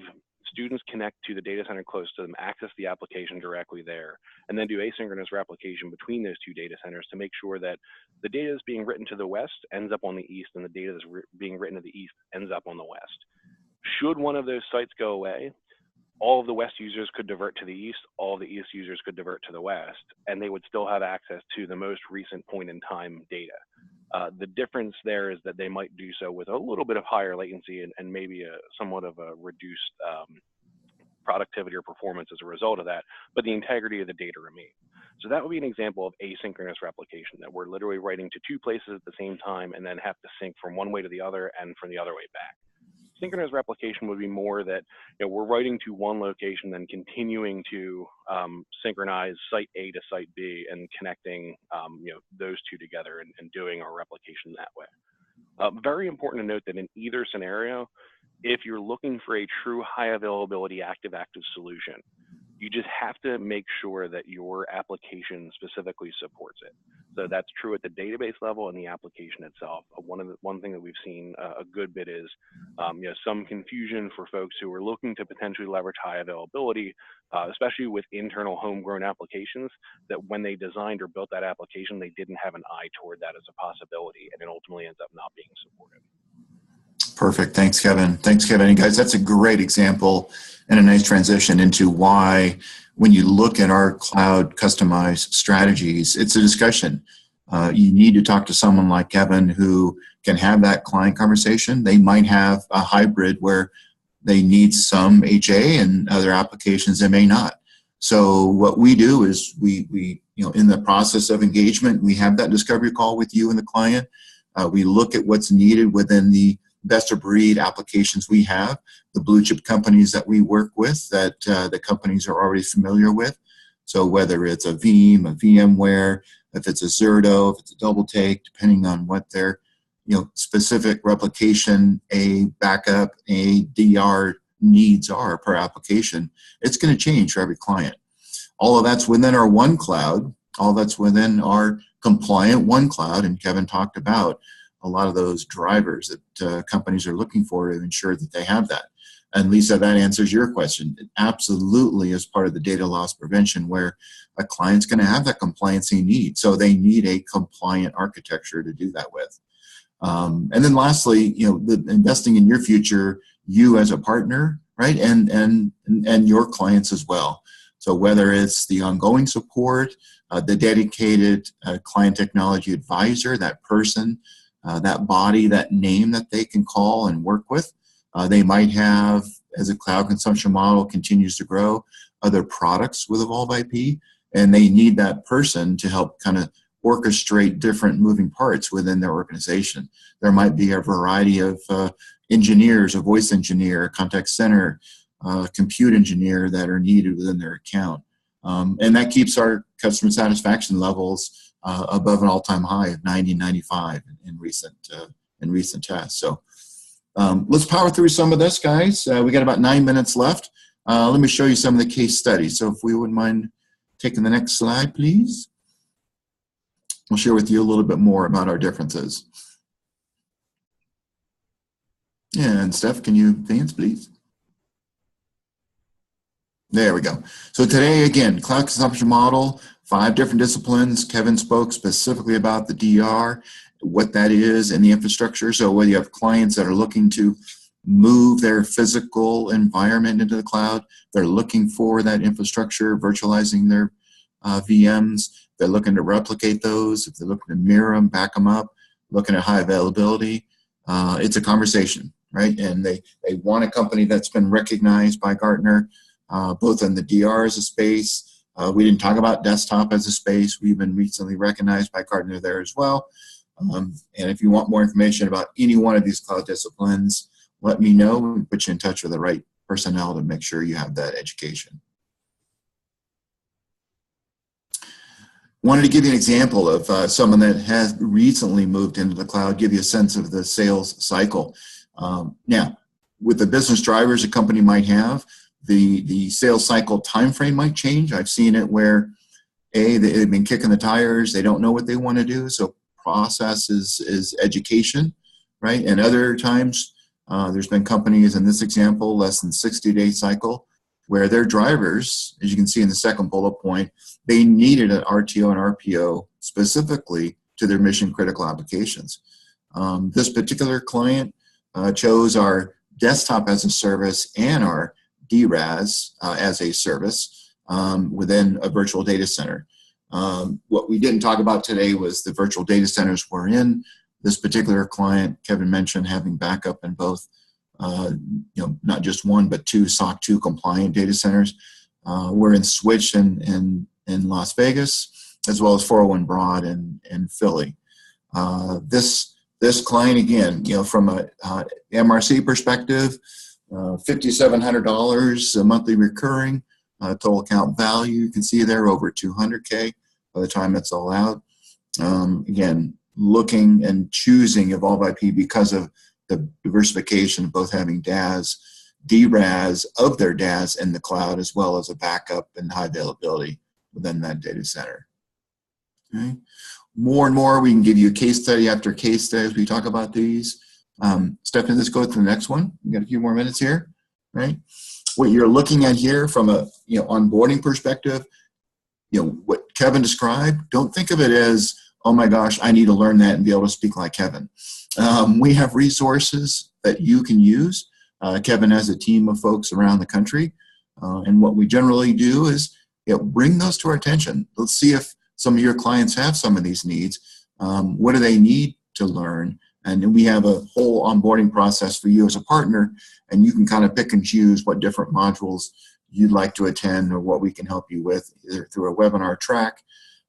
students connect to the data center close to them, access the application directly there, and then do asynchronous replication between those two data centers to make sure that the data that's being written to the west ends up on the east, and the data that's being written to the east ends up on the west. Should one of those sites go away, all of the west users could divert to the east, all of the east users could divert to the west, and they would still have access to the most recent point in time data. The difference there is that they might do so with a little bit of higher latency and maybe somewhat of a reduced productivity or performance as a result of that, but the integrity of the data remains. So that would be an example of asynchronous replication, that we're literally writing to two places at the same time and then have to sync from one way to the other and from the other way back. Synchronous replication would be more that we're writing to one location, then continuing to synchronize site A to site B and connecting those two together and doing our replication that way. Very important to note that in either scenario, if you're looking for a true high availability active-active solution, you just have to make sure that your application specifically supports it. So that's true at the database level and the application itself. One thing that we've seen a good bit is some confusion for folks who are looking to potentially leverage high availability, especially with internal homegrown applications, that when they designed or built that application, they didn't have an eye toward that as a possibility, and it ultimately ends up not being supported. Perfect. Thanks, Kevin. Thanks, Kevin. And guys, that's a great example and a nice transition into why, when you look at our cloud customized strategies, it's a discussion. You need to talk to someone like Kevin who can have that client conversation. They might have a hybrid where they need some HA and other applications they may not. So what we do is we in the process of engagement, we have that discovery call with you and the client. We look at what's needed within the best of breed applications we have, the blue chip companies that we work with that the companies are already familiar with. So whether it's a Veeam, a VMware, if it's a Zerto, if it's a Double Take, depending on what their specific replication, a backup, a DR needs are per application, it's going to change for every client. All of that's within our one cloud, all that's within our compliant one cloud, and Kevin talked about a lot of those drivers that companies are looking for to ensure that they have that. And Lisa, that answers your question. It absolutely is part of the data loss prevention where a client's going to have that compliance they need. So they need a compliant architecture to do that with. And then lastly, investing in your future, you as a partner, right, and your clients as well. So whether it's the ongoing support, the dedicated client technology advisor, that person, that body, that name that they can call and work with. They might have, as a cloud consumption model continues to grow, other products with Evolve IP, and they need that person to help kind of orchestrate different moving parts within their organization. There might be a variety of engineers, a voice engineer, a contact center, compute engineer that are needed within their account. And that keeps our customer satisfaction levels above an all-time high of 90, 95 in recent tests. So let's power through some of this, guys. We got about 9 minutes left. Let me show you some of the case studies. So if we wouldn't mind taking the next slide, please. We'll share with you a little bit more about our differences. And Steph, can you advance, please? There we go. So today, again, cloud consumption model, 5 different disciplines. Kevin spoke specifically about the DR, what that is, and the infrastructure. So whether you have clients that are looking to move their physical environment into the cloud, they're looking for that infrastructure, virtualizing their VMs, they're looking to replicate those, if they're looking to mirror them, back them up, looking at high availability, it's a conversation, right? And they want a company that's been recognized by Gartner, both in the DR as a space. We didn't talk about desktop as a space. We've been recently recognized by Gartner there as well. And if you want more information about any one of these cloud disciplines, let me know. We'll put you in touch with the right personnel to make sure you have that education. Wanted to give you an example of someone that has recently moved into the cloud, give you a sense of the sales cycle. Now, with the business drivers a company might have, the sales cycle time frame might change. I've seen it where, they've been kicking the tires, they don't know what they want to do, so process is education, right? And other times, there's been companies, in this example, less than 60-day cycle, where their drivers, as you can see in the second bullet point, they needed an RTO and RPO specifically to their mission critical applications. This particular client chose our desktop as a service and our DRAS as a service within a virtual data center. What we didn't talk about today was the virtual data centers we're in. This particular client, Kevin mentioned having backup in both, not just one, but 2 SOC 2 compliant data centers. We're in Switch in Las Vegas, as well as 401 Broad in Philly. This client, again, from a MRC perspective, $5,700 a monthly recurring total account value. You can see there over 200K by the time it's all out. Again, looking and choosing Evolve IP because of the diversification of both having DRAS of their DAS in the cloud, as well as a backup and high availability within that data center. Okay. More and more, we can give you a case study after case study as we talk about these. Stephanie, let's go to the next one. We got a few more minutes here, right? What you're looking at here from a onboarding perspective, what Kevin described, don't think of it as, oh my gosh, I need to learn that and be able to speak like Kevin. We have resources that you can use. Kevin has a team of folks around the country. And what we generally do is bring those to our attention. Let's see if some of your clients have some of these needs. What do they need to learn? And then we have a whole onboarding process for you as a partner, and you can kind of pick and choose what different modules you'd like to attend or what we can help you with, either through a webinar track.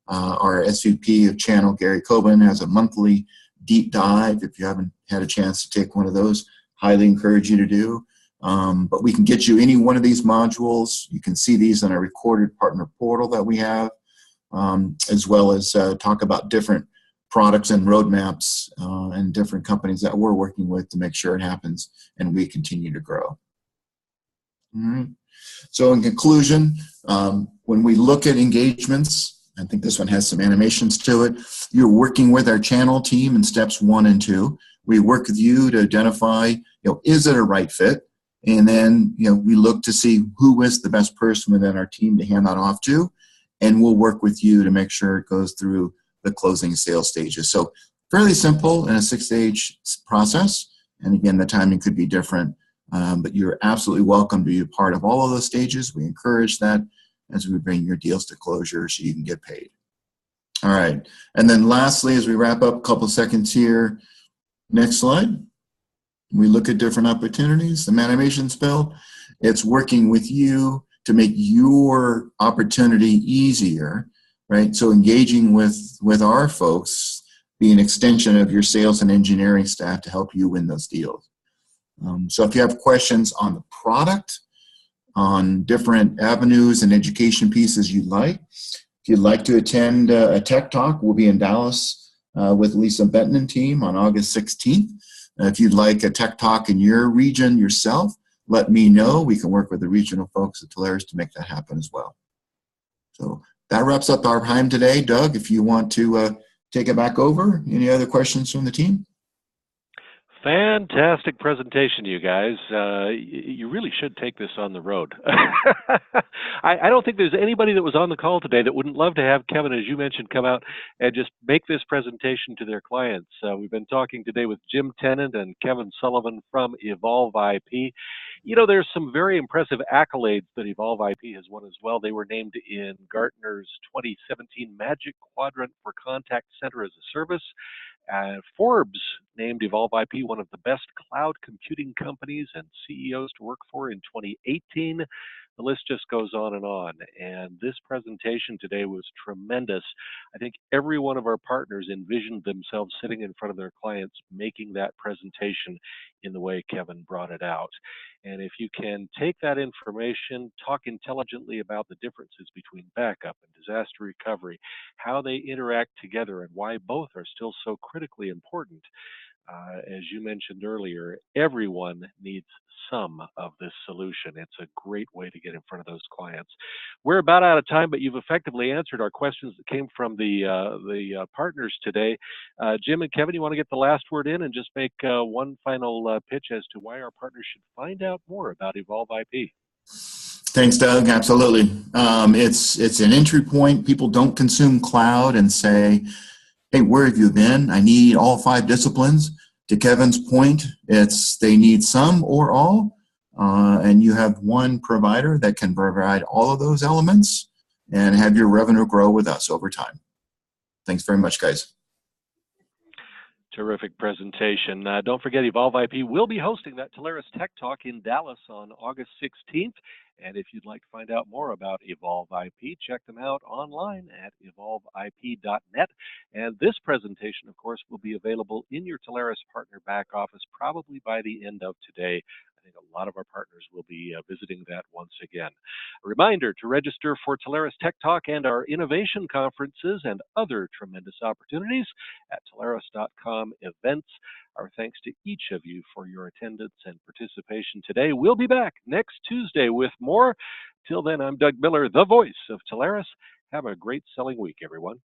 Our SVP of channel, Gary Coben, has a monthly deep dive. If you haven't had a chance to take one of those, highly encourage you to do. But we can get you any one of these modules. You can see these in our recorded partner portal that we have, as well as talk about different products and roadmaps and different companies that we're working with to make sure it happens and we continue to grow. All right. So in conclusion, when we look at engagements, I think this one has some animations to it. You're working with our channel team in steps 1 and 2. We work with you to identify, is it a right fit? And then, we look to see who is the best person within our team to hand that off to. And we'll work with you to make sure it goes through the closing sales stages. So fairly simple in a 6-stage process. And again, the timing could be different, but you're absolutely welcome to be a part of all of those stages. We encourage that as we bring your deals to closure so you can get paid. All right. And then lastly, as we wrap up, a couple seconds here. Next slide. We look at different opportunities. The animation spill, it's working with you to make your opportunity easier, right? So engaging with our folks, be an extension of your sales and engineering staff to help you win those deals. So if you have questions on the product, on different avenues and education pieces you'd like, if you'd like to attend a tech talk, we'll be in Dallas with Lisa Benton and team on August 16th. If you'd like a tech talk in your region yourself, let me know. We can work with the regional folks at Telarus to make that happen as well. So that wraps up our time today. Doug, if you want to take it back over. Any other questions from the team? Fantastic presentation, you guys. You really should take this on the road. I don't think there's anybody that was on the call today that wouldn't love to have Kevin, as you mentioned, come out and just make this presentation to their clients. We've been talking today with Jim Tennant and Kevin Sullivan from Evolve IP. You know, there's some very impressive accolades that Evolve IP has won as well. They were named in Gartner's 2017 Magic Quadrant for Contact Center as a Service. Forbes named Evolve IP one of the best cloud computing companies and CEOs to work for in 2018. The list just goes on. And this presentation today was tremendous. I think every one of our partners envisioned themselves sitting in front of their clients making that presentation in the way Kevin brought it out. And if you can take that information, talk intelligently about the differences between backup and disaster recovery, how they interact together, and why both are still so critically important. As you mentioned earlier, everyone needs some of this solution. It's a great way to get in front of those clients. We're about out of time, but you've effectively answered our questions that came from the partners today. Jim and Kevin, you want to get the last word in and just make one final pitch as to why our partners should find out more about Evolve IP? Thanks, Doug. Absolutely. It's an entry point. People don't consume cloud and say, hey, where have you been? I need all 5 disciplines. To Kevin's point, it's they need some or all, and you have one provider that can provide all of those elements and have your revenue grow with us over time. Thanks very much, guys. Terrific presentation. Don't forget, Evolve IP will be hosting that Telarus Tech Talk in Dallas on August 16th. And if you'd like to find out more about Evolve IP, check them out online at evolveip.net. And this presentation, of course, will be available in your Telarus partner back office probably by the end of today. I think a lot of our partners will be visiting that once again. A reminder to register for Telarus Tech Talk and our innovation conferences and other tremendous opportunities at Telarus.com events. Our thanks to each of you for your attendance and participation today. We'll be back next Tuesday with more. Till then, I'm Doug Miller, the voice of Telarus. Have a great selling week, everyone.